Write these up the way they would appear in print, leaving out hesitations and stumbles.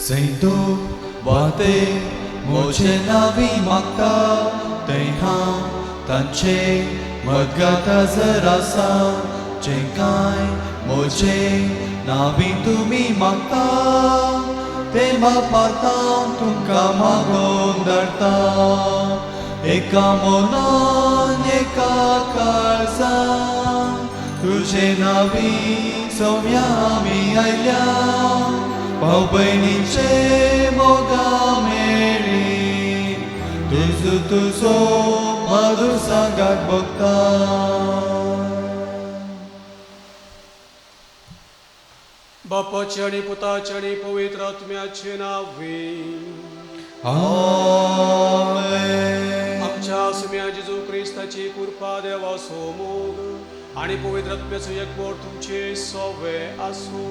Sainto Vate Moche Navi Makta Teha Tanche Madgata Zarasa Chenkai Moche Navi Tumi Makta Tema Patam Tunka Magondarta Eka Monon Eka Karzan Tuझे नावी सौम्या आम्ही आयल्या भाऊ बहिणीचे मोगा मेळी तुझो मधुर सांगात बघता बापाचे आणि पुताचे आणि पवित्र आत्म्याचे नावे आमेन. आमच्या सुम्या जेजू ख्रिस्ताची कृपा देवा सोमोग आणि पवित्र आत्म्याचे एकमोड तुमचे सोवे असो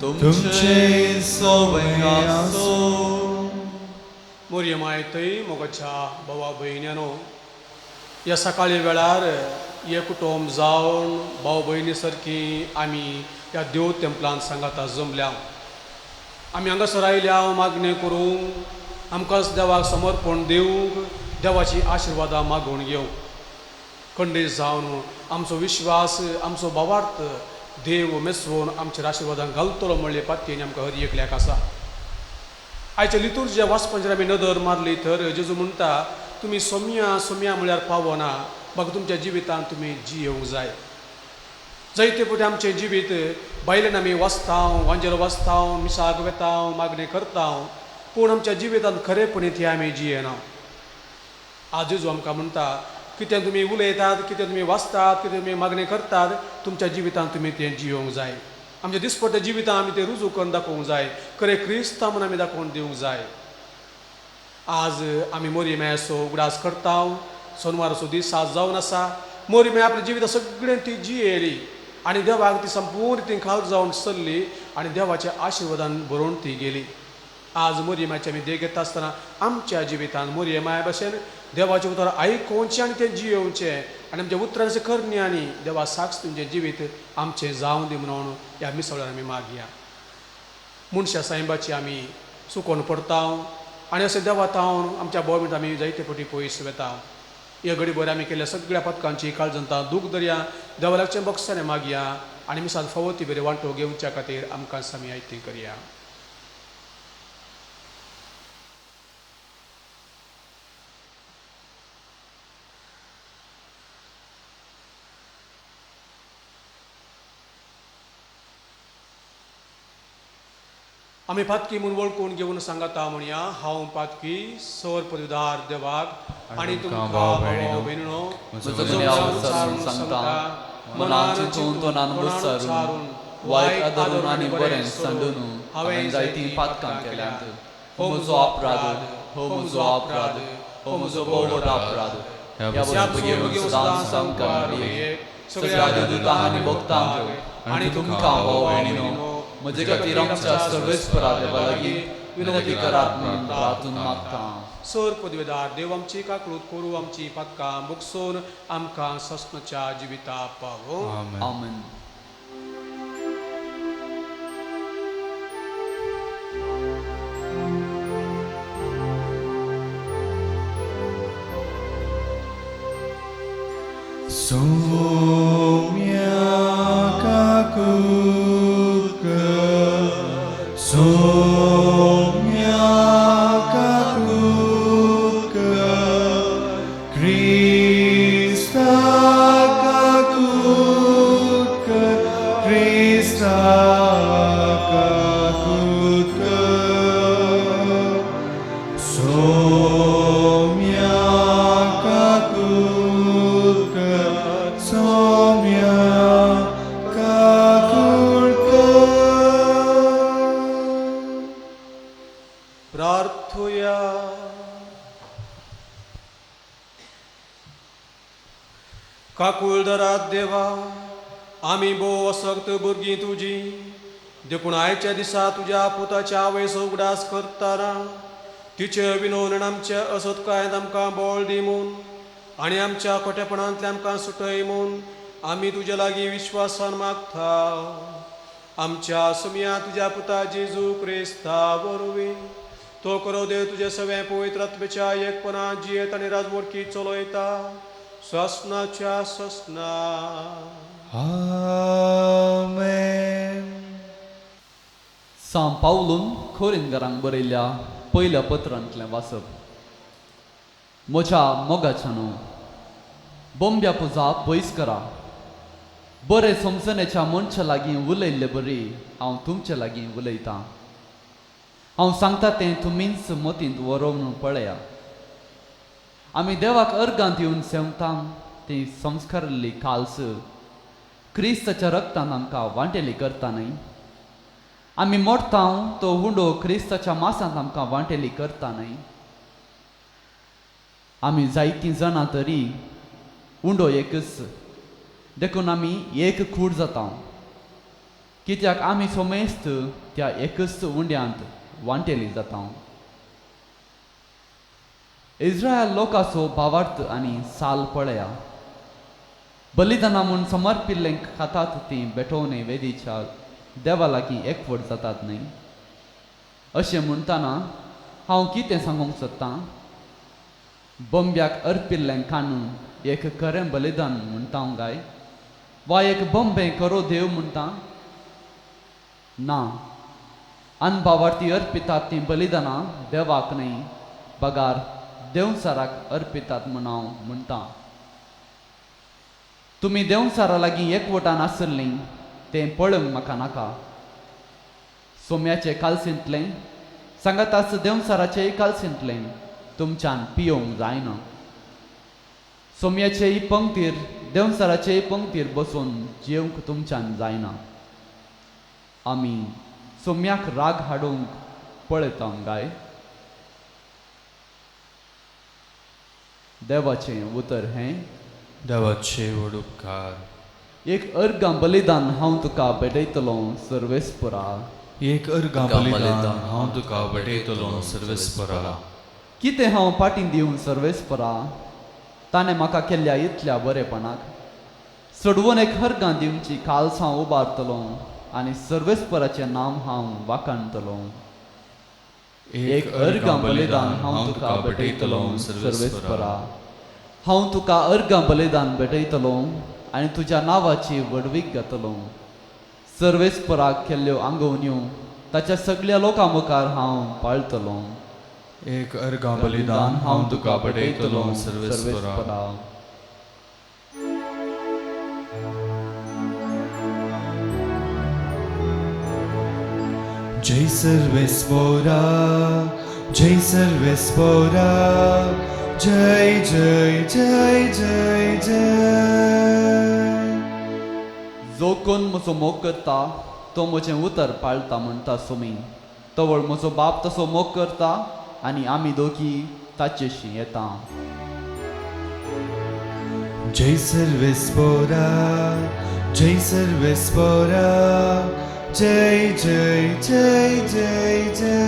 तुमचे सोवे असो. मोर्यमायतय मोगाच्या भावा बहिण्यानो या सकाळी वेळार हे कुटुंब जावन भाऊ बहिणी सारखी आम्ही या देव तेंपलान सांगाता जमल्या आम्ही हांगासर आयल्या मागणी करूंक आमकां देवाक समर्पण दिवंक देवाची आशिर्वादां मागून घेवंक खंडीत जावन आमचो विश्वास आमचो भावार्थ देव मेसवून आमच्या आशिर्वादांक घालतलो म्हणले पातयेन आमकां हर एकल्याक आसा. आयच्या लितुर्जिया वाचपाचेर आमी नदर मारली तर जेजू म्हणटा तुमी सोम्या सोम्या म्हळ्यार पावना म्हाका तुमच्या जिवितांत तुमी जियोंक जाय. जायते फावटी आमचें जिवीत भायल्यान आमी वाचतां वांजेर वाचतां मिसाक वेतां मागणी करता पूण आमच्या जिवितांत खरेपणी ती आमी जियेना. आज जेजू आमकां म्हणटा कितें तुमी उलयतात कितें तुमी वाचतात कितें तुमी मागणी करतात तुमच्या जिवितांत तुमी तें जियोंक जाय. आमच्या दिसपट्ट्या जिवितांत आमी तें रुजू करून दाखोवंक जाय खरें क्रिस्तांव म्हणून आमी दाखोवन दिवंक जाय. आज आमी मोरयेमायाचो उगडास करता सोनवाराचो दीस आज जावन आसा. मोरयेमाय आपल्या जिवितां सगळें ती जियेली आनी देवाक ती संपूर्ण ती खाल जावन सरली आनी देवाच्या आशिर्वादान भरून ती गेली. आज मोरयेमायचे आमी देख घेता आसतना आमच्या जिवितांत मोरयेमाय भशेन देवाचें उतर आयकोवचें आनी तें जियोवचें आनी आमच्या उतरांचें करण्यांनी देवा साक्ष तुमचें जिवीत आमचें जावं दी म्हणून ह्या मिसळ्यान आमी मागया. मनशा सायबाची आमी चुकोवन पडटा आनी अशें देवातावन आमच्या बोबींत आमी जायते फावटी पयस वेता. हे घडीभर आमी केल्ल्या सगळ्या पथकांची काळजंता दूख दर्या देवालाचे बक्षाने मागया आनी मिसाल फावो ती बरे वांटो घेवच्या खातीर आमकां आमी आयती करया. आमी पातकी म्हूण वळखून घेवन सांगता म्हणया हांव पातकी सर पदवीदार देवाक आनी तुमकां भाव भयणीनो सांगता मनान चिंतून तोंडान विचारून वायट आदरून आनी बरें सांडून हांवें जायतीं पातकां केल्यांत. हो म्हजो अपराध हो म्हजो अपराध हो म्हजो व्हड अपराध. ह्या भुरग्यांक सदां संकार सगळ्या देवदूतांक आनी भक्तांक आनी तुमकां भाव भयणीनो म्हजे खातीर आमच्या सर्वेस्परा देवा लागीं विनंती करात म्हणून प्रार्थून मागता. सर पदवीदार देव आमची काकळूत करूं आमची पातकां मुगसून आमकां सस्नाच्या जिविता पावो. आमेन. सोम्या काकू सोम्या काकूक क्रिस्ता काकूक क्रिस्ता काकूक सोम्या काकूक सोम्या प्रार्थुया. काकुळदरात देवा आमी भोव असक्त भुरगीं तुजी देखून आयच्या दिसा तुज्या पुताच्या आवयचो उगडास करतना तिचे विनोवन आमच्या असतकायेंत आमकां बोळ दी म्हूण आनी आमच्या खोटेपणांतल्यान आमकां सुटय म्हूण आमी तुजे लागीं विश्वासान मागता. आमच्या सुमिया तुझ्या पुता जेजू क्रिस्ता वरवीं तो करो देव तुझे सगळे पवित्र आत्म्याच्या एकपणा जियेत आणि राजवडकी चलयता ससनाच्या ससना. आमेन. सांत पावलून खोरिंदकारांक बरयल्ल्या पयल्या पत्रांतलें वाचप. म्हज्या मोगाच्यानो बोंब्या पुजा पयस करा. बरे समजण्याच्या मनशा लागीं उलयल्ले बरी हांव तुमचे लागीं उलयतां. हांव सांगता तें तुमीच मतींत व्हरून पळया. आमी देवाक अर्गांत येवन सेवता ती संस्कारिल्ली काल्स क्रिस्ताच्या रक्तान आमकां वांटेली करता न्हय. आमी मोडटा तो हुंडो क्रिस्ताच्या मांसांत आमकां वांटेली करता न्हय. आमी जायतीं जाणां तरी हुंडो एकच देखून आमी एक कूड जाता. कित्याक आमी सोमेस्त त्या एकच उंड्यांत वांटेली जाता. इस्रायल लोकांचो भावार्थ आनी साल पळया. बलिदाना म्हूण समर्पिल्लें खातात ती बेठोवणे वेदीच्या देवा लागीं एकवट जातात न्हय. अशें म्हणटाना हांव कितें सांगूंक सोदतां. बोंब्याक अर्पिल्लें खाण एक खरें बलिदान म्हणटा काय वा एक बोंबें करो देव म्हणटा. ना, अनभावार्थी अर्पितात ती बलिदानां देवाक न्हय बगार देवसाराक अर्पितात म्हूण हांव म्हणटा. तुमी देवसारा लागीं एकवटान आसलीं तें पळोवंक म्हाका नाका. सोम्याचें कालसिंतलें सांगातास देवसाराचेंय कालसिंतलें तुमच्यान पियोवंक जायना. सोम्याचेय पंक्तीर देवसाराचेय पंक्तीर बसून जेवंक तुमच्यान जायना. आमी सोम्याक राग हाडूंक पळयता काय. देवाचें उतर हें. देवाचे व्हड उपकार. एक अर्गां बलिदान हांव तुका भेटयतलो सर्वेस्परा. एक अर्गां बलिदान हांव तुका भेटयतलो सर्वेस्परा. कितें हांव पाटीं दिवं सर्वेस्परा ताणें म्हाका केल्ल्या इतल्या बरेपणाक. सोडवून एक अर्गां दिवची काल्स हांव उबारतलो आनी सर्वेस्पराचें नांव हांव वाखाणतलो. एक अर्गां बलिदान हांव तुका भेटयतलो सर्वेस्परा. हांव तुका अर्गां बलिदान भेटयतलो आनी तुज्या नांवाची वडवीक घातलो. सर्वेस्पराक केल्ल्यो आंगवण्यो ताच्या सगळ्या लोकां मुखार हांव पाळटलो. एक अर्गां बलिदान हांव तुका भेटयतलो सर्वेस्परा. जय सर्वेस्परा, जय सर्वेस्परा, जय जय जय जय जय. जो कोण म्हजो मोग करता तो म्हजें उतर पाळटा म्हणटा सोमी. तवळ म्हजो बाप तसो मोग करता आनी आमी दोगी ताचेशी येता. जय सर्वेस्परा, जय सर्वेस्परा, जय जय जय जय जय.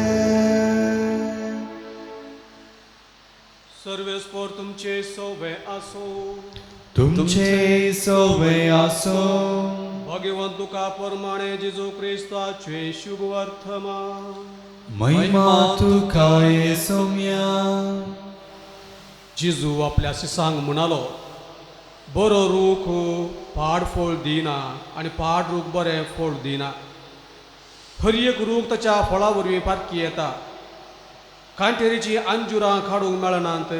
सर्वेस्पोर तुमचे सोवे आसो. तुमचे सोवे आसो. भगवंत तुका परमाणे जेजू क्रिस्ताचे शुभ वर्तमान. महिमा तुका येसोम्या. जेजू आपल्या शिसांक म्हणालो बरो रूख पाड फळ दिना आनी पाड रूख बरें फळ दिना. हर एक रूख ताच्या फळा वरवीं पारखी येता. कांटेरीची अंजुरां काडूंक मेळनात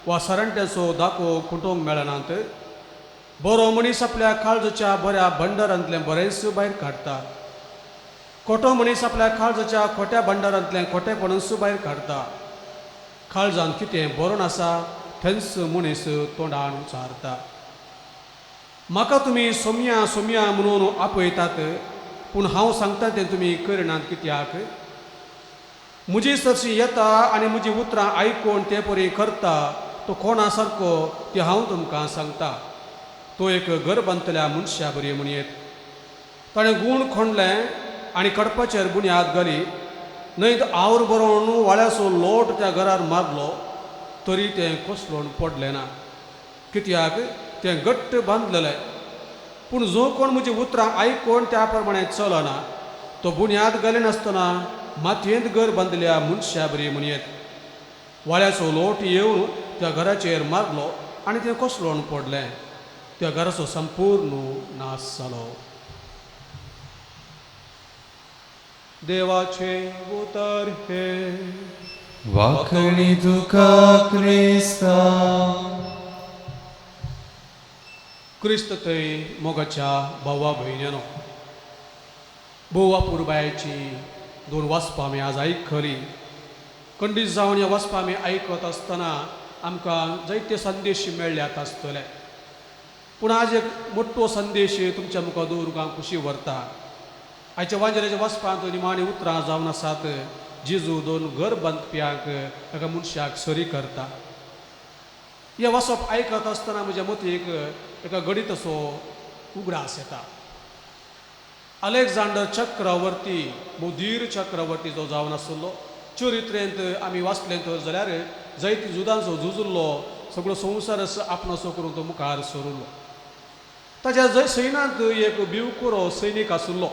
वा सरंट्याचो दाखो खुंटोवंक मेळनात. बरो मनीस आपल्या काळजाच्या बऱ्या भंडारांतलें बरेंच भायर काडटा. खोटो मनीस आपल्या काळजाच्या खोट्या भंडारांतलें खोटेपणूच भायर काडटा. काळजांत कितें बरोवन आसा थंयच मनीस तोंडान उच्चारता. म्हाका तुमी सोम्या सोम्या म्हणून आपयतात पूण हांव सांगता तें तुमी करनात. कित्याक म्हजी सरशी येता आनी म्हजी उतरां आयकून ते परी करता तो कोणा सारको ती हांव तुमकां सांगता. तो एक घर बांदतल्या मनशा बरी म्हणयेत. ताणें गूण खणलें आनी कडपाचेर बुन्याद घाली. न्हय आवड बरोवन वाळ्याचो लोट त्या घरार मारलो तरी तें कोसळून पडलें ना. कित्याक तें घट्ट बांदलेलें. पूण जो कोण म्हजी उतरां आयकोन त्या प्रमाणे चलना तो बुन्याद घाले नासतना मातयेंत घर बांदल्या मनशा बरी म्हणयेत. वाळ्याचो लोट येवन त्या घराचेर मारलो आनी तें कोसळून पडलें. त्या घराचो संपूर्ण नाश जालो. देवाचे उतर हे. वाखणी तुका क्रिस्ता. क्रिस्त थंय मोगाच्या भावा भयण्यानो, बोवा पुरबायची 2 वाचपां आमी आज आयकली. खंडीत जावन ह्या वाचपां आमी आयकत आसतना आमकां जायते संदेश मेळ्ळ्यात आसतले. पूण आज एक मोठो संदेश तुमच्या मुखार दवरूंक हांव खुशी व्हरता. आयच्या वांजेराच्या वाचपांत निमाणी उतरां जावन आसात. जेजू 2 घर बांदप्यांक एका मनशाक सरी करता. हे वाचप आयकत आसतना म्हज्या मतीक एका गडीत असो उगडास येता. अलेक्झांडर चक्रवर्ती, मुदीर चक्रवर्ती जो जावन आसलो, चरित्रेंत आमी वाचलें तर जाल्यार जायती झुजांचो झुजलो, सगळो संवसार आपणाचो करून तो मुखार सरुलो. ताच्या सैन्यांत एक भिवकुरो सैनीक आसलो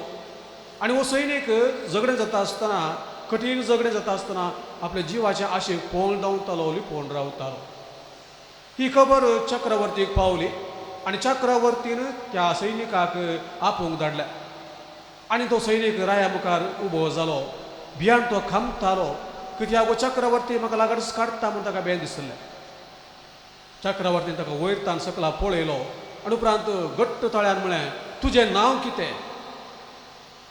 आनी हो सैनीक झगडें जाता आसतना, कठीण झगडें जाता आसतना आपल्या जिवाच्या आशेक पळोवन धांवतालो, लिपोवन रावतालो. ही खबर चक्रवर्तीक पावली आनी चक्रवर्तीन त्या सैनिकाक आपोवंक धाडल्या. आनी तो सैनीक राया मुखार उबो जालो. भियान तो खामतालो, कित्याक हो चक्रवर्ती म्हाका लागडस काडटा म्हूण ताका भें दिसलें. चक्रवर्तीन ताका वयर सकला पळयलो आनी उपरांत घट्ट ताळ्यान म्हळें, तुजें नांव कितें?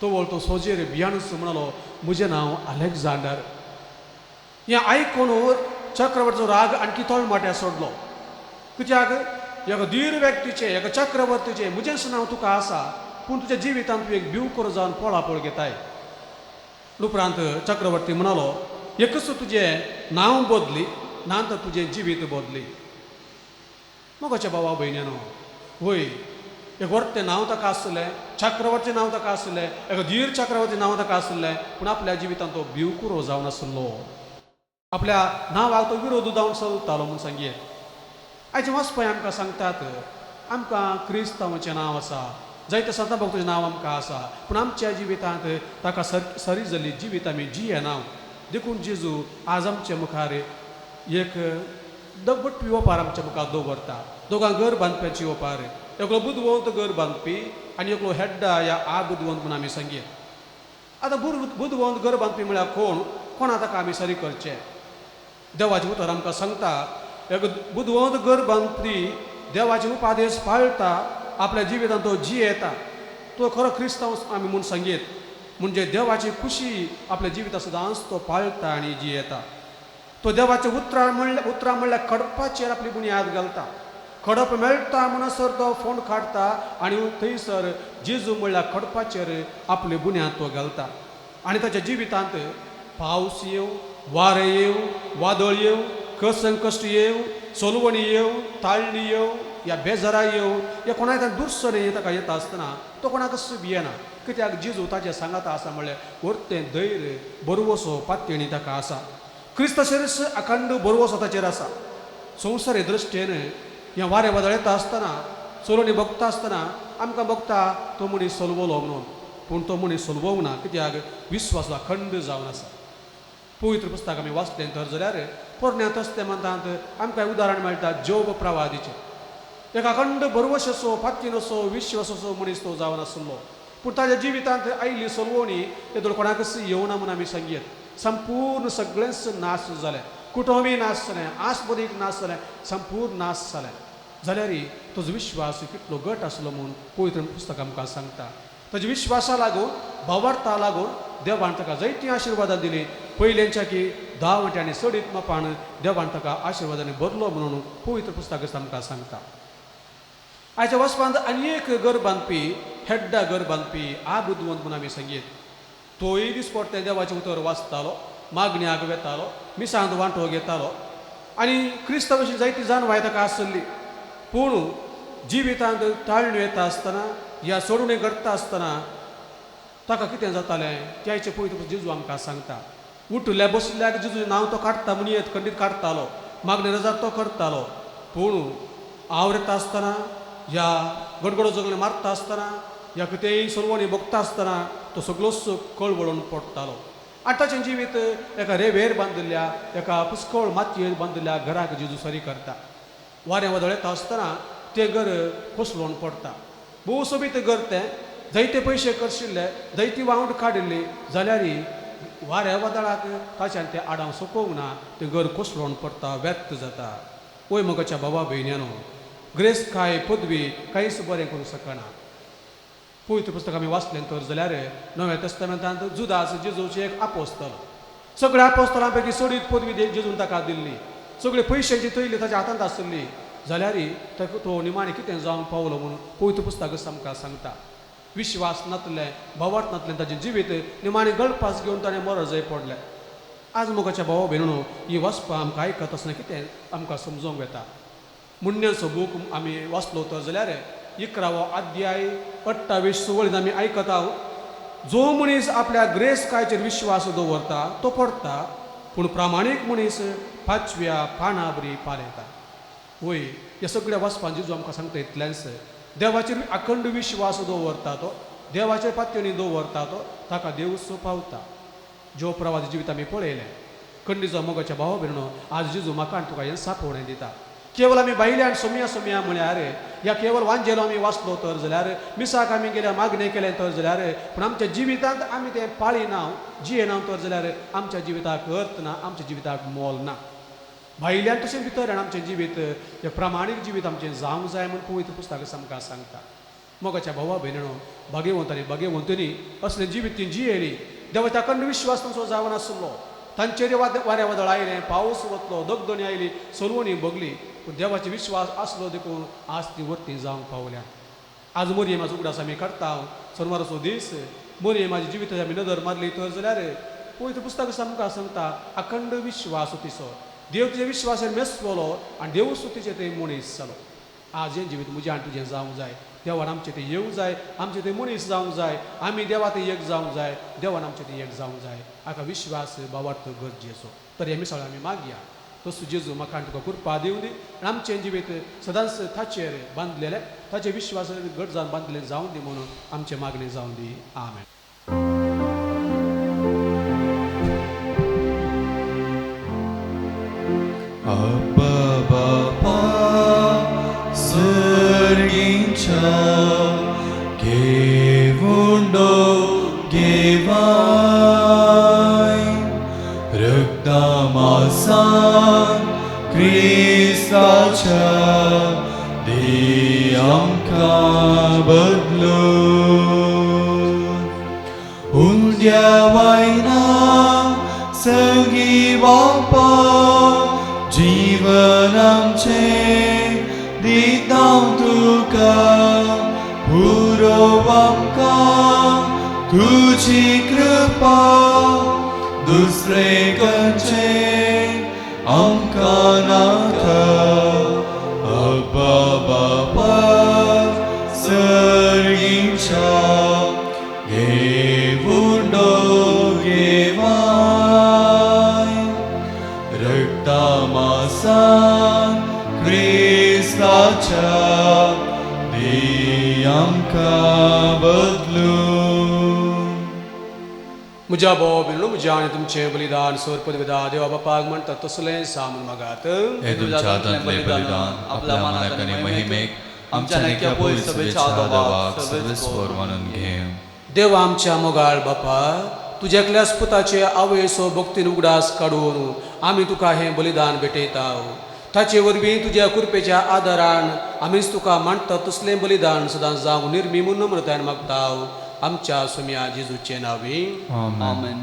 तो तो सोजेर भियानूच म्हणलो, म्हजें नांव अलेक्झांडर. हें आयकून चक्रवर्तीचो राग आणकी तळमट्या सोडलो. कित्याक एका धीर व्यक्तीचें, एका चक्रवर्तीचें म्हजेंच नांव तुका आसा, पूण तुज्या जिवितांत तूं एक भिवकुरो जावन पळापळ घेताय. उपरांत चक्रवर्ती म्हणालो, एकच तुजें नांव बदली, नांतर तुजें जिवीत बदली. मोगाच्या भावा भयण्यानो, वय एक व्हडलें नांव ताका आसलें, चक्रवर्ती नांव ताका आसलें, एका धीर चक्रवर्ती नांव ताका आसलें, पूण आपल्या जिवितांत तो भिवकुरो जावन आसलो. आपल्या नांवाक तो विरोध जावन चलतालो म्हूण सांगयेत. आयचे वाचपाय आमकां सांगतात, आमकां क्रिस्तांवाचें नांव आसा, जायते संत भक्ताचें नांव आमकां आसा, पूण आमच्या जिवितांत ताका सरी जाल्ली जिवीत आमी जियेना. देखून जेजू आज आमच्या मुखार एक दगबट पिवपार आमच्या मुखार दवरता. दोगां घर बांदप्याची येवपार, एकलो बुदवंत घर बांदपी आनी एकलो हेड्डा या बुदवंत म्हणून आमी सांगयेत. आतां बुदवंत घर बांदपी म्हळ्यार कोणा ताका आमी सरी करचें? देवाचें उतर आमकां सांगता, एक बुदवंत घर बांदपी देवाचे उपादेश पाळटा, आपल्या जिवितांत तो जियेता, तो खरो क्रिस्तांव आमी म्हूण सांगयेत. म्हणजे देवाची खुशी आपल्या जिवितांत सदांच तो पाळटा आनी जियेता. तो देवाचे उतरां म्हणल्यार खडपाचेर आपली बुन्याद घालता. खडप मेळटा म्हणसर तो फोंड काडटा आनी थंयसर जेजू म्हणल्यार खडपाचेर आपली बुन्याद तो घालता. आनी ताच्या जिवितांत पावस येवं, वारें येवं, वादळ येवं, संकश्ट येवं, सोलवणी येवं, ताळणी येवं, या बेजारा येवं, या कोणाक दुर्सरे ताका येता आसतना तो कोणाकच भियेना. कित्याक जेजू ताचे सांगाता आसा म्हणल्यार व्हडलें धैर्य, बरवसो, पात्यणी ताका आसा. क्रिस्ताचेर अखंड बरवसो ताचेर आसा. संवसारी दृश्टेन हें वारें वादळ येता आसतना, सोलवणी बगता आसतना आमकां बगता तो मनीस सोलवलो म्हणून, पूण तो मनीस सोलवूंक ना. कित्याक विश्वास अखंड जावन आसा. पवित्र पुस्तक आमी वाचलें तर जाल्यार पोरण्या तस्तेमंतांत आमकां उदाहरण मेळटा जोब प्रवादीचें. एक अखंड बरवशेचो, पात्यीनसो, विश्वासाचो मनीस तो जावन आसलो, पूण ताच्या जिवितांत आयिल्ली सोलवणी तेदोळ कोणाकच येवना म्हणून आमी सांगयेत. संपूर्ण सगळेंच नाश जालें. कुटुंबीय नाश जालें, आस्पदीक नाश जालें, संपूर्ण नाश जालें. जाल्यार तुजो विश्वास कितलो घट आसलो म्हणून पवित्र पुस्तक आमकां सांगता. ताच्या विश्वासा लागून, भावार्था लागून देवान ताका जायतीं आशिर्वादां दिलीं. पयलेंच्या की 10 वाट्यांनी सडीत मापान देवान ताका आशिर्वादांनी भरलो म्हणून पवित्र पुस्तक आमकां सांगता. आयच्या वचपांत आनी एक घर बांदपी, हेड्डा घर बांदपी बुदवंत म्हणून आमी सांगयेत. तोय दिसपट्टे देवाचें उतर वाचतालो, मागण्याक वेतालो, मिसांत वांटो घेतालो आनी क्रिस्तांव भशेन जायती जानवाय ताका आसली. पूण जिवितांत ताळण्यो येता आसतना, ह्या सोडून घडटा आसतना ताका कितें जातालें तें आयचें पवित्र जेजू आमकां सांगता. उठल्या बसल्याक जेजू नांव तो काडटा म्हणयेत, खंडीत काडटालो, मागणे नजार तो करतालो. पूण आवरता आसतना ह्या गडगडो जगले मारता आसतना ह्या कितेंय सर्वांनी बघता आसतना तो सगळोच कळवळून पडटालो आनी ताचें जिवीत एका रेंवेर बांदिल्ल्या एका पुस्कळ मातयेर बांदिल्ल्या घराक जेजू सरी करता वारें वदळ येता आसतना तें घर कोसळून पडटा भोव सोबीत घर तें जायते पयशे खर्चिल्ले जायती वावड काडिल्ली जाल्यारय वाऱ्या वदळाक ताच्यान तें आडाव सोंपोवंक ना तें घर कोसळून पडटा व्यर्थ जाता ओय मोगाच्या भावा भयण्यानो ग्रेस काय पदवी कांयच बरें करूं शकना पवित्र पुस्तक आमी वाचलें तर जाल्यार नव्या तेस्तामेंतांत जुदास जेजूचे एक आपोस्तल सगळ्या आपोस्तलां पैकी चडीत पदवी जेजून ताका दिल्ली सगळे पयशांची तैली ताच्या हातांत आसली जाल्यारय तो निमाणें कितें जावंक पावलो म्हणून पवित्र पुस्तक आमकां सांगता विश्वास नातलें भावार्थ नातलें ताचें जिवीत निमाणें गळपास घेवन ताणें मर जाय पडलें आज मोगाच्या भावा भयणो ही वाचपां आमकां आयकत आसतना कितें आमकां समजोवंक येता मुन्यांचो बूक आमी वाचलो तर जाल्यार 11वो अध्याय 28 आमी आयकता जो मनीस आपल्या ग्रेस कायचेर विश्वास दवरता तो पडटा पूण प्रामाणीक मनीस 5व्या पाना बरी पालयता वय ह्या सगळ्या वाचपां जेजू आमकां सांगता इतलेंच देवाचेर अखंड विश्वास दवरता तो देवाच्या पातयेनी दवरता तो ताका देव सोपावता जो प्रवास जिवीत आमी पळयलें खंडीचो मोगाच्या भावा भयणो आज जेजू म्हाका आनी तुका हें सापवणें दिता केवळ आमी बायले आनी सोम्या म्हळ्यार ह्या केवळ वांजेलो आमी वाचलो तर जाल्यार मिसाक आमी गेल्या मागणें केलें तर जाल्यार पूण आमच्या जिवितांत आमी तें पाळिना जियेना तर जाल्यार आमच्या जिविताक अर्थ ना आमच्या जिविताक मोल ना भायल्यान तशें भितर आमचें जिवीत हें प्रामाणीक जिवीत आमचें जावंक जाय म्हूण पवित्र पुस्तक आमकां सांगता मोगाच्या भावा भयणो भाग्यवंतांनी असलें जिवीत ती जियेली देवाचा अखंड विश्वास तांचो जावं नासलो तांचेर वाऱ्या वदळ आयलें पावस वतलो दगदणी आयली सर्वणी भोगली पूण देवाचो विश्वास आसलो देखून आज ती वर्ती जावंक पावल्या आज मोरयेमाचो उगडास आमी काडटा सोनवाराचो दीस मोरयेमाची जिविताची आमी नदर मारली तर जाल्यार पवित्र पुस्तक आमकां सांगता अखंड विश्वास तिचो देव तुज्या विश्वासार मेसवलो आनी देव सुतीचें तें मनीस जालो आज हें जिवीत म्हजें आनी तुजें जावंक जाय देवान आमचें तें येवंक जाय आमचें तें मनीस जावंक जाय आमी देवा तें एक जावंक जाय देवान आमचें तें एक जावंक जाय हाका विश्वास भावार्थ गरजेचो तर हे मिसाळ आमी मागया तसो जेजू म्हाका आनी तुका कृपा दिवं दी आनी आमचें जिवीत सदांच ताचेर बांदलेलें ताचे विश्वासार घट जावन बांदलेलें जावं दी म्हणून आमचें मागणें जावं दी आमेन Abba Bapa Sergincha Gevundo Gevai Rıktamasan Kristacha Diyamka Badlun Undya Vaina Sagi Bapa जीवन आमचे दितां तुका पुरोव आमकां तुजी कृपा दुसरे खंयचे आमकां नाका अब्बा बापा सर्गीच्या घेवुंडो घेवाय रक्तमासान क्रिस्ताच्या दी आमकां बदलून म्हज्या भाव भयणो म्हज्या आनी तुमचें बलिदान सर्पद विदा देवा बापाक म्हणटा तसलें सामून मागात हे तुमच्या हातांतलें बलिदान आपल्या मनाक आनी महिमेक आमच्या नेक्या पयर सभेच्या आदवाक सर्वेस्वर मानून घेव देवा आमच्या मोगाळ बापा तुज्या एकल्याच पुताचे आवयसो भक्तीन उगडास काडून आमी तुका हें बलिदान भेटयता ताचे वरवीं तुज्या कृपेच्या आदारान आमीच तुका मांडटा तसलें बलिदान सदां जावं निर्मी म्हूण नम्रतायेन मागता आमच्या सुम्या जेजूचे नांवी आमेन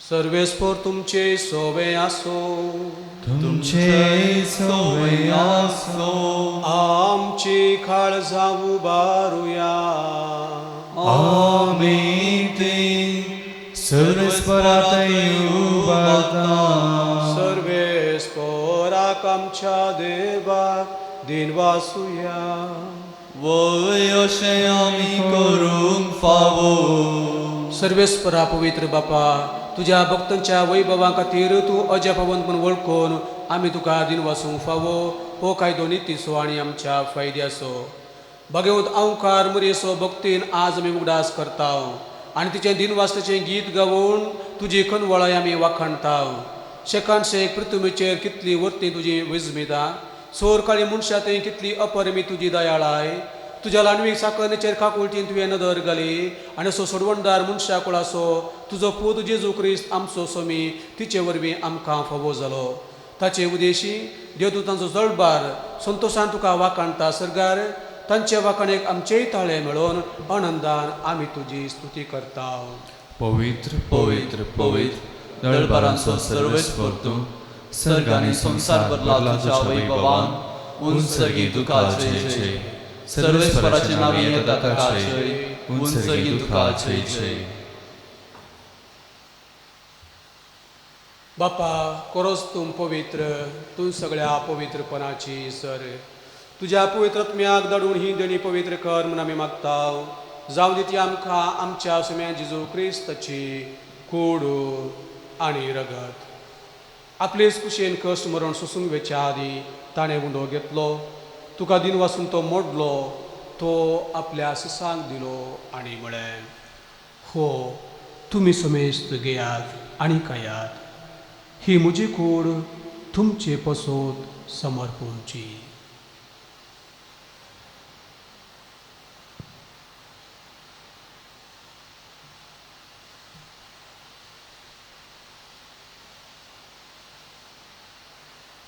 सर्वेस्पर तुमचे सोवे आसो तुमचे सोवे आसो आमची काळजां उबारुया आमी ते सर्वेस्परातय उबारता सर्वेस्पराक आमच्या देवाक दिनवासुया वय अशें आमी करूंक फावो सर्वेस्परा पवित्र बापा तुझ्या भक्तांच्या वैभवा खातीर तूं अजपवंतपण वळखून आमी तुका दिन वासूंक फावो हो कायदो नितीसो आनी आमच्या फायद्याचो. भगवंत अवकार मरेसो भक्तीन आज आमी उगडास करता आनी तिचें दिनवासनाचें गीत गावून तुजी कनवळाय आमी वाखाणता. शेकान शेक पृथ्वीचेर कितली वर्ती तुजी विजमिता, सोर काळी मनशां थंय कितली अपरिमी तुजी दयाळाय. तुज्या लानवीक साकरणेचेर काकुळटीन तुवें नदर घाली आनी असो सोडवणदार मनशा कुळासो तुजो पूत जेजू क्रिस्त आमचो सोमी तिचे वरवीं आमकां फावो जालो. ताचे उदेशी देवदूतांचो जळबार संतोशान तुका वाखाणता सरकार. तांचे वाखाणेक आमचेय ताळे मेळोन आनंदान आमी तुजी स्तुती करता. पवित्र पवित्र पवित्र दळबारांचो सर्वेस्वर तूं, सर्ग आनी संसार बदला तुज्या वैभवान. उंचगी तुका जय जय, सर्वेस्वराचे नांव येता ताका जय. उंचगी तुका जय जय. बापा कोरोस तूं पवित्र, तूं सगळ्या पवित्रपणाची सर. तुज्या पवित्रत्म्याक धाडून ही देणी पवित्र कर म्हूण आमी मागता. जावं दी ती आमकां आमच्या सुम्या जेजू क्रिस्ताची कूड आनी रगत. आपलेच कुशेन कश्ट मरण सोसून वेच्या आदी ताणें उंडो घेतलो. तुका दिन वासून तो मोडलो, तो आपल्या सिसांक दिलो आनी म्हळें, हो तुमी समेस्त घेयात आनी खायात. ही म्हजी कूड तुमचे पसोत समर्पूंची.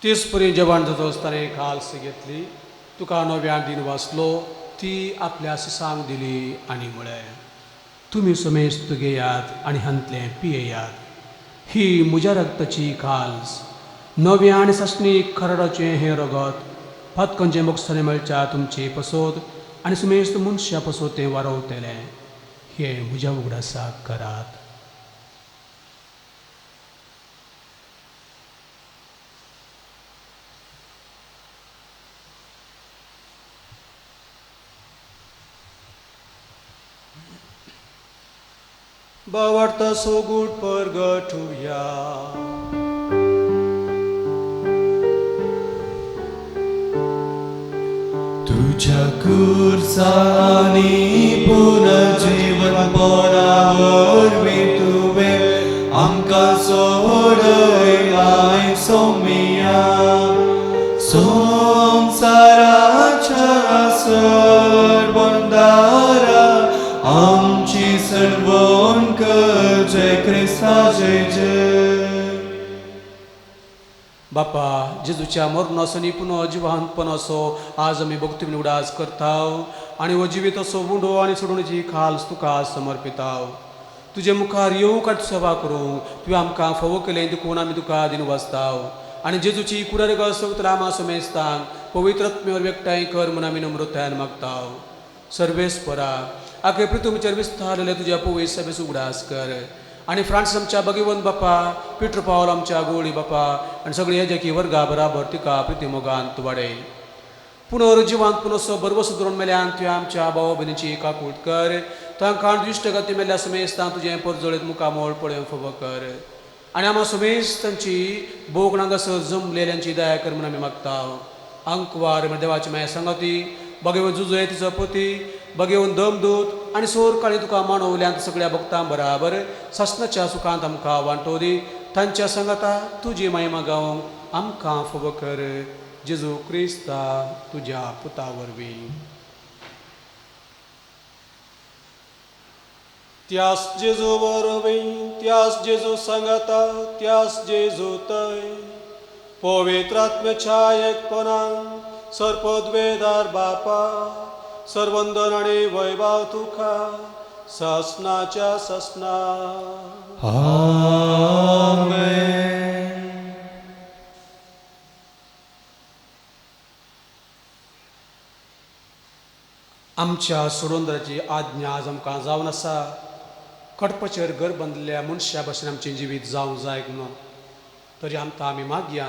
तीस परी जेवण जाता आसतना खालस घेतली. तुका नव्यान दिन वाचलो, ती आपल्या सिसांक दिली आनी म्हळें, तुमी समेस्त घेयात आनी हांतलें पियेयात. ही म्हज्या रगताची खालस, नव्या आनी सस्नीक खरडाचें हें रगत फातकंचे मोक्षाने मेळच्या तुमची पसोत आनी समेस्त मनशा पसोत तें वारवतलें. हें म्हज्या उगडासाक करात. बावार्ता सोगूट परगटुया. तुझ्या कुर्सानी पुनर्जीवन पोरावरवीं तुवें आमकां सोडयलाय सोमिया. संवसाराच्या सरबंदारा आमची सर्वोन कर जय क्रिस्ता जय जय. बापा जेजूच्या मरणासनी पुन्हा जिवांतपण असो आज आमी भक्तीन उडास करता आनी हो जिवीत असो उंडो आनी सोडूनची खालस तुका समर्पिता. तुजे मुखार येवंक आनी सेवा करूंक तुवें आमकां फावो केलें देखून आमी तुका दिन वाचता. आनी जेजूची कुडरग सगत रामा समेस्तांक पवित्रत्म्यावर व्यक्ताय कर म्हूण आमी नम्रतायेन मागता. सर्वेस्परा आखे पृथ्वीचेर विस्तारलेले तुज्या पवित्र सभेस उगडास कर. आनी फ्रांस आमच्या भगवंत बापा, पिटर पावल आमच्या गोळी बापा आनी सगळी हेजेकी वर्गा बराबर तिका प्रितीमोगांत वाडय. पुनर्जिवांत पुनसो बरवो सुदरून मेल्यान तुवें आमच्या भावा भयणीची काकूट कर. तांकां दुश्टगती मेल्या समेस्तां तुजें परजळीत मुखामोळ पळोवन फावो कर. आनी आम्हा समेस्तांची बोगणांग जमलेल्यांची दया कर म्हूण आमी मागता. अंकवार देवाची माया संगती, भगवंत जुजय तिचो पती, भगवंत दमदूत आनी सोर काळी तुका मानवल्यांत सगळ्या भक्तां बराबर ससनाच्या सुखांत आमकां वांटो दी. तांच्या संगता तुजी महिमा गावंक आमकां फावो कर. जेजू क्रिस्ता तुज्या पुता वरवीं. त्यास जेजू वरवीं, त्यास जेजू संगता, त्यास जेजू तय पवित्रात्म्याच्या एकपणान सर्पद्वेदार बापा सर्वंदन आणि वैभव तुका ससनाच्या ससना. आमेन. आमच्या सोडोंदराची आज्ञा आज आमकां जावन आसा. कडपाचेर घर बांदलेल्या मनशा भाशेन आमचें जिवीत जावंक जाय म्हणून. तरी आमी मागया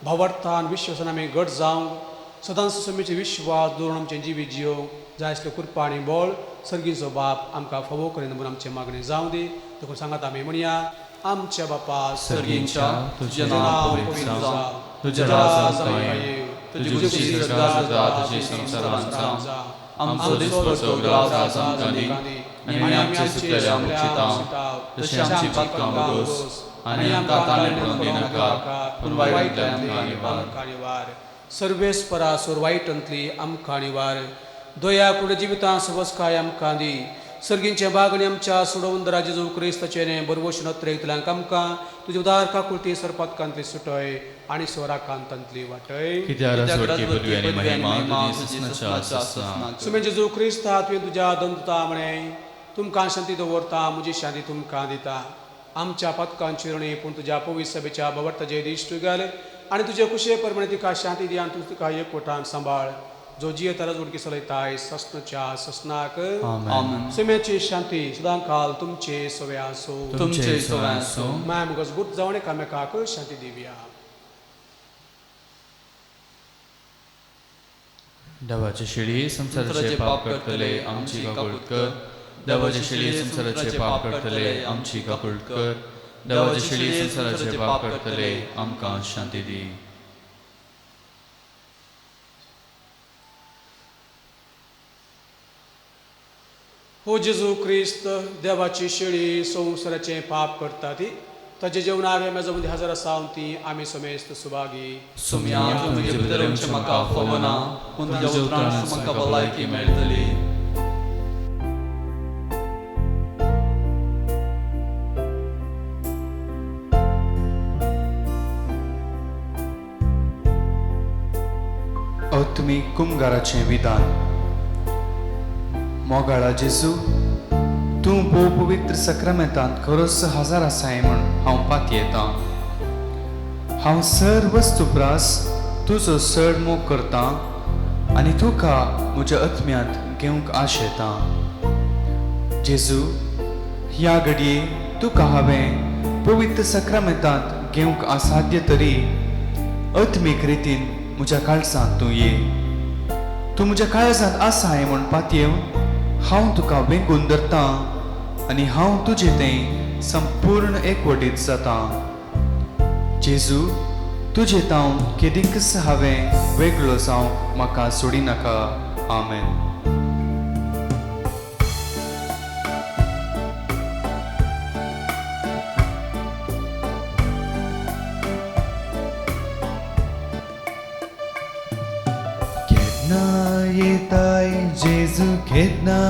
भावार्थान विश्वासान आमी घट जावंक सदांच समेचे विश्वास दवरून आमचें जिवीत जियोंक जाय आसले कृपा आनी बळ सर्गीचो बाप आमकां फावो करीन म्हणून आमचें मागणें जावं दी. देखून सांगात आमी म्हणया आमच्या बापा सर्गींच्या तुझे तुझे नाव पवित्र जावं, तुझे राज येवं, तुझी खुशी स्वर्गात जाता तशी संसारांत जावं. आमचो दिसपडटो ग्रास आज आमकां दी, आनी आमची चुकलेले आमकां चिंताव, तशी आमची पातकां वगोस, आनी आमकां ताणे पडून दिनाका, पूण वायटांतल्यान आमकां निवार. सर्वेस्परा सोर वायटांतली आमकां निवार. दया कुड जिवितां सवस्काय आमकां दी. सर्गींचे बागणी आमच्या सोडवून जेजू क्रिस्ताचे बरवशेन त्रेयतल्यांक आमकां तुजे उदार काकुळती सरपातकांतली सुटय आनी स्वराकांतांतली वाटय. कित्याक सोडकी पदवी आनी महिमा तुजी सनाच्या आसा. सुमे जेजू क्रिस्ता तुवें तुज्या दंता म्हणे तुमकां शांती दवरता, म्हजी शांती तुमकां दिता. आमच्या पतकांची ऋणी पूण तुज्या पवित्र सभेच्या बवरताचे दिश्ट घाल आनी तुजे कुशे परमणे तिका शांती दी आनी तूं तिका एकवटान सांबाळ. जो जिये तरच उडकी चलयताय ससनच्या ससनाक. आमेन. सुमेची शांती सदां काल तुमचे सवे आसो. तुमचे सवे आसो. माय मुगस गुट जावन एकामेकाक शांती दिवया. देवाचे शिडी संसाराचे पाप करतले आमची काकुळट कर. देवाचे शिडी संसाराचे पाप करतले आमची काकुळट कर. देवाचे शिडी संसाराचे पाप करतले आमकां शांती दी. हो जेजू क्रिस्त देवाची शेळी संवसाराचे पाप करता ती ताचे जेवणारे मेजमध्ये हजर आसावन ती आमी समेस्त सुभागी. सुम्या तुझे भितर म्हाका फोवना, पूण तुज्या उतरांत म्हाका भलायकी मेळटली. आत्मीक कुमगाराचें विधान. मोगाळा जेजू, तूं भोव पवित्र सक्रामेंतांत खरोच हजर आसाय म्हूण हांव पातयेतां. हांव सर वस्तुप्रास तुजो चड मोग करतां आनी तुका म्हज्या आत्म्यांत घेवंक आशेतां. जेजू, ह्या घडये तुका हांवें पवित्र सक्रामेंतांत घेवंक असाध्य तरी आत्मीक रितीन म्हज्या काळजांत तूं ये. तूं म्हज्या काळजांत आसाय म्हूण पातयेवन हांव तुका वेंगून धरतां आनी हांव तुजें तें संपूर्ण एकवटीत जातां. जेजू, तुजें तावन केदींकच हांवें वेगळो जावंक म्हाका सोडिनाका. आमेन. येताय जेजू केन्ना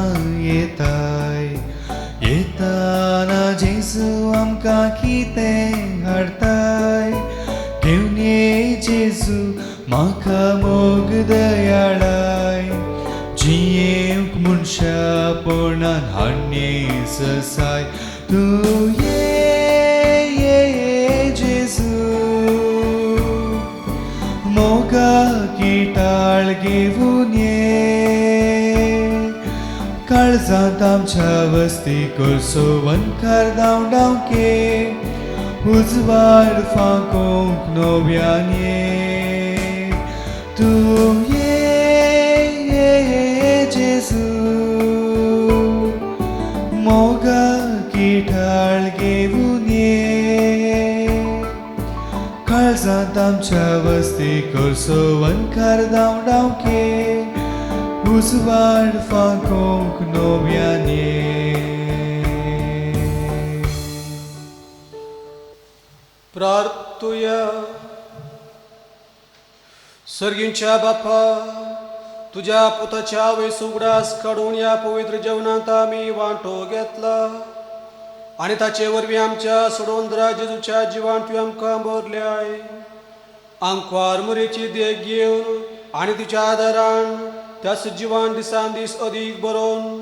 येताय. येताना जेजू आमकां कितें हाडटाय. घेवन ये जेजू म्हाका मोग दयाळाय. जियेवंक मनशापणान हाडणे ससाय. तूं ये जेजू मोगा गिटाळ घेवन ये. काळजांत आमच्या वस्ती करसो वनकार धांवडावके. उजवाड फांकोंक नव्यान ये. तूं ये जेजू मोगा गिटाळ घेवन ये. काळजांत आमच्या वस्ती करसो वनकार धांवडावके. उजवाड फांकोंक नव्यान ये. प्रार्थुया. सर्गींच्या बापा, तुझ्या पुताच्या वैसुगडास काढून या पवित्र जेवणात आम्ही वांटो घेतला आणि ताचे वरवीं आमच्या सोडवंदरा जेजूच्या जिवान तुवें आमकां भरल्याय. आमकां मरेची देख घेवन आनी तुज्या आदारान त्याच जिवान दिसान दीस अदीक बरोवन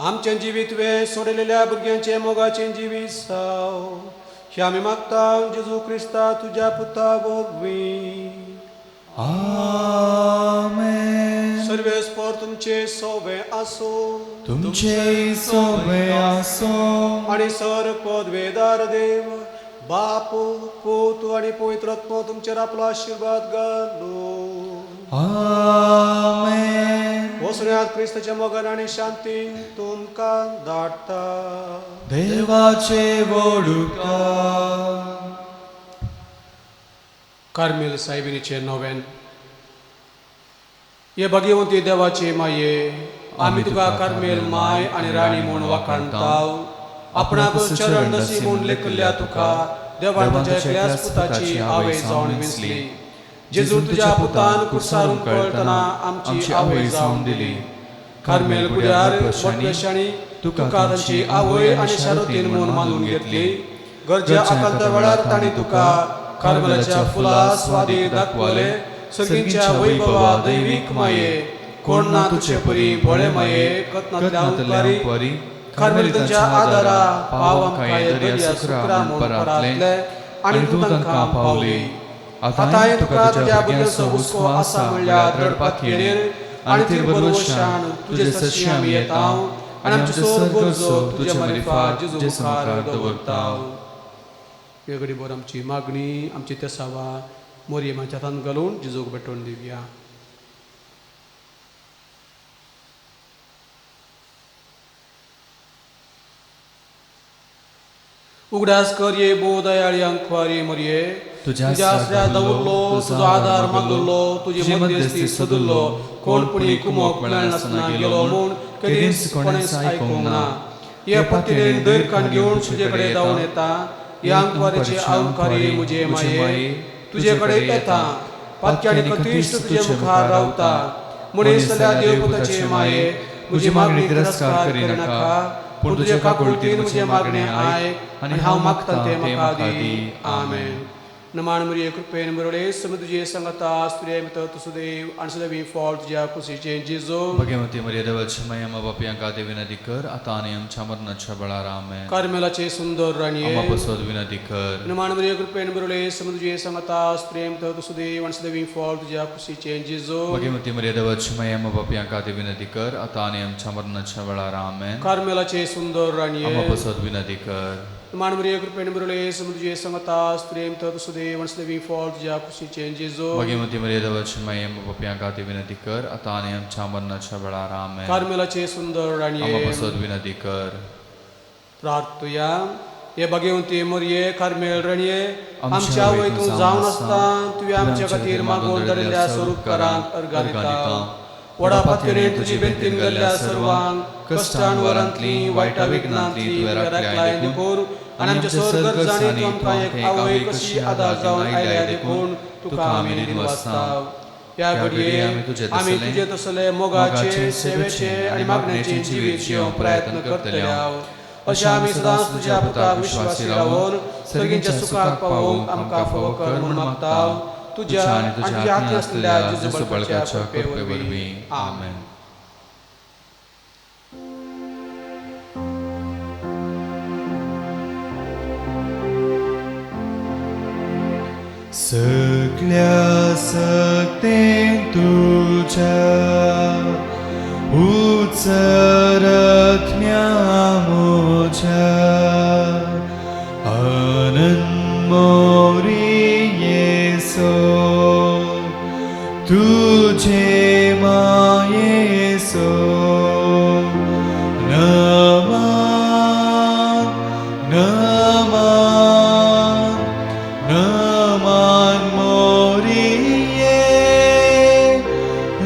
आमचें जिवीत तुवें सोडिल्ल्या भुरग्यांचे मोगाचें जिवीत जाव. हे आमी मागता जेजू क्रिस्ता तुज्या पुता वरवीं. आमेन. सर्वेस्पर तुमचे सोबे आसो. तुमचे सोबे आसो. आणि सर पदवेदार देव बाप पूत आणि पवित्र आत्मा तुमचेर आपलो आशीर्वाद घालो. आमेन. वसण्यात क्रिस्ताच्या मोगान आणि शांतीन तुमकां धाडटा. देवाचे वडुका कार्मेल सायबिणीचे नोवेन. ये भगवंती देवाचे माये, आम्ही तुका कार्मेल माय आणि राणी म्हणून वाखाणताव. आपणाक चरण दसी म्हणून लेखल्या तुका देवान तुझ्या एकल्याच पुताची आवय जावन विसली. जेजू तुझ्या पुतान कुर्सारून कळतना आमची आवय जावन दिली. कार्मेल गुड्यार मोठ्याशाणी तुका तांची आवय आणि शारोतीन म्हणून मानून घेतली. गरजा आकांत वेळार ताणी तुका कार्मेलाच्या फुला स्वादी दाखवले. सर्गींच्या वैभवा दैविक माये, कोण ना तुझे परी भोळे माये. कतनातल्या उपरी कार्मेल तुझ्या आदारा पावम काय दर्या सुकरा म्हणून परातले आणि तू तांकां पावली. आतांय तुका तुझ्या बद्दलचो हुस्को आसा म्हणल्यार रडपाक येणेर आणि तिरबरवशान तुझे सशी आमी येताव आणि आमचे सोर गरजो तुझे मारिफात जेजू मुखार दवरताव. हे घडीभर आमची मागणी आमची तेसावा मोरयेमाच्या हातांत घालून जेजूक भेटोवन दिवया. उगडास कर ये बो दयाळी अंकवारी मोरये. तुझ्या आसऱ्या दवरलो तुझो आधार मागलो तुझी मध्यस्थी सदुल्लो. कोण पुणी कुमोक मेळ नासना गेलो म्हूण कधीच कोणेच आयकूंक ना. ये पत्तिरेन दैर कान घेवन तुजे कडेन धांवन येता. या अंकवारीचे अंकारी मुजे माये तुजे कडेन येता. पातक्यानी कतिश्ट तुजे मुखार रावता. मनीस जाल्यार देवपुताचे माये म्हजी मागणी तिरस्कार करिनाका. पूण तुजे काकुळतीन म्हजे मागणे आयक आनी हांव मागता तें म्हाका दी. आमेन. नमान मरिये कृपेन बरोडे सम तुझे संगता स्त्रिया मित तुसुदेव आणि सदैवी फॉल तुझ्या कुशीचे जेजो. भगवती मरिये देवाची माया मा बापयांका देव विनंती कर. आता आणि आमच्या मरणाच्या वेळार आमेन. कार्मेलाचे सुंदर राणीये आम्हा पसोद विनंती कर. नमान मरिये कृपेन बरोडे सम तुझे संगता स्त्रिया मित तुसुदेव आणि सदैवी फॉल तुझ्या कुशीचे जेजो. भगवती मरिये देवाची माया मा बापयांका देव विनंती कर. आता आणि आमच्या मरणाच्या वेळार आमेन. कार्मेलाचे सुंदर राणीये आम्हा पसोद विनंती कर. नमान मरिये कृपेन बरोडे सम तुझे संगता स्त्रिया मित तुसुदेव आणि सदैवी फॉल तुझ्या कुशीचे जेजो. भगवती मरिये देवाची माया मा बापयांका देव विनंती कर. आता आणि आमच्या मरणाच्या वेळार आमेन. कार्मेलाचे सुंदर राणीये आम्हा पसोद विनंती कर. प्रार्थुया. हे भगवंती मोरये कार्मेल राणीये आमच्या वयतून जावन आसता तुवें आमच्या खातीर मागून धरिल्ल्या स्वरूपकारांक अर्घा दिता. वडा पातळेन तुजी बेंतीन गेल्ल्या सर्वांक कश्टान वरांतली वायटा विघ्नांतली तुवें राखल्याय देखून आनी आमच्या सोर गरजांनी तूं आमकां एक आवय कशी आदार जावन आयल्या देखून तुका आमी दिनवासताव. ह्या घडये आमी तुजे तसले मोगाचे सेवेचे आनी मागणेचे जिवीत जिवंक प्रयत्न करतले. अशें आमी सदांच तुज्या पुताक विश्वासी रावून सर्गींच्या सुखाक पावूंक आमकां फावो कर म्हूण मागताव. तुझ्या आणि तुझ्या हाती असलेल्या जेजू बळकाच्या कृपेवरवीं. आमेन. सगळ्या सक्तेन तुझ्या उचरत्म्या मोच्या आनंद मोरियेसो तुझे मायेसो नमान नमान नमान मोरिये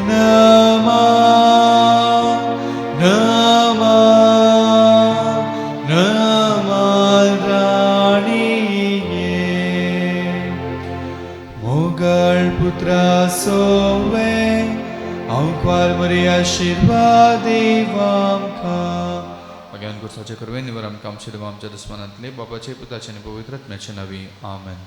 नमान नमान नमान राणीये मोगळ पुत्रा सोवे अंक्वार मरे आशीर्वाद देवामका. भगवान गुरसाचे करवे निवर आमकां आमच्या दुस्मानांतले बापाचे पुताचे आनी पवित्र आत्म्याचे नावी. आमेन.